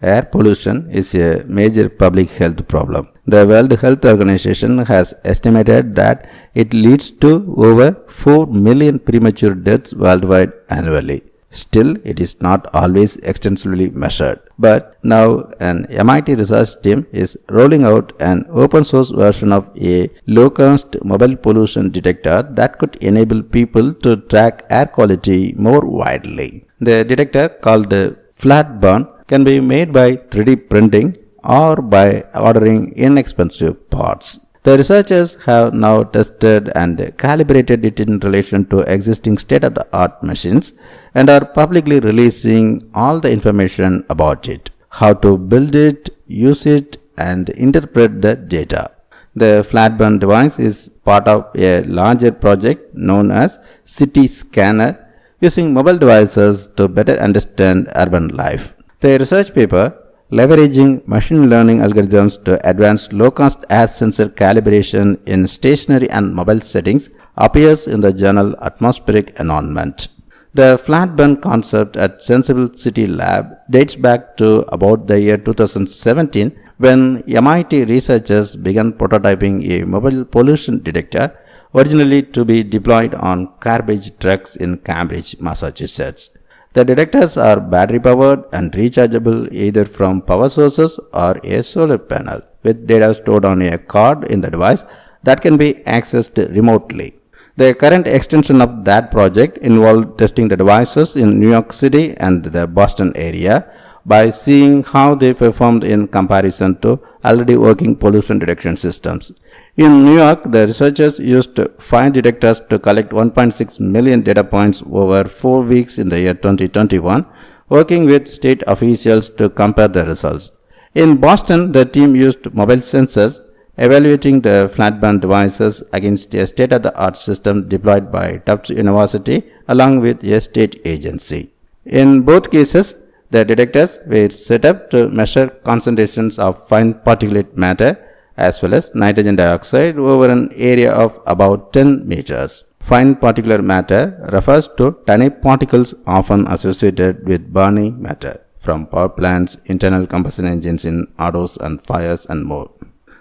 Air pollution is a major public health problem. The World Health Organization has estimated that it leads to over 4 million premature deaths worldwide annually. Still, it is not always extensively measured. But now an MIT research team is rolling out an open source version of a low-cost mobile pollution detector that could enable people to track air quality more widely. The detector, called Flatburn, can be made by 3D printing or by ordering inexpensive parts. The researchers have now tested and calibrated it in relation to existing state-of-the-art machines and are publicly releasing all the information about it, how to build it, use it, and interpret the data. The Flatburn device is part of a larger project known as City Scanner, using mobile devices to better understand urban life. The research paper, leveraging machine learning algorithms to advance low-cost air sensor calibration in stationary and mobile settings, appears in the journal Atmospheric Environment. The Flatburn concept at Sensible City Lab dates back to about the year 2017, when MIT researchers began prototyping a mobile pollution detector, originally to be deployed on garbage trucks in Cambridge, Massachusetts. The detectors are battery powered and rechargeable either from power sources or a solar panel, with data stored on a card in the device that can be accessed remotely. The current extension of that project involved testing the devices in New York City and the Boston area by seeing how they performed in comparison to already working pollution detection systems. In New York, the researchers used 5 detectors to collect 1.6 million data points over 4 weeks in the year 2021, working with state officials to compare the results. In Boston, the team used mobile sensors, evaluating the Flatburn devices against a state-of-the-art system deployed by Tufts University along with a state agency. In both cases, the detectors were set up to measure concentrations of fine particulate matter as well as nitrogen dioxide over an area of about 10 meters. Fine particulate matter refers to tiny particles often associated with burning matter from power plants, internal combustion engines in autos and fires and more.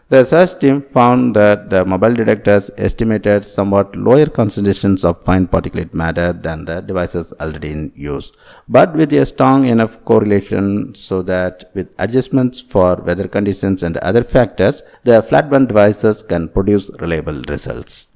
The research team found that the mobile detectors estimated somewhat lower concentrations of fine particulate matter than the devices already in use, but with a strong enough correlation so that with adjustments for weather conditions and other factors, the Flatburn devices can produce reliable results.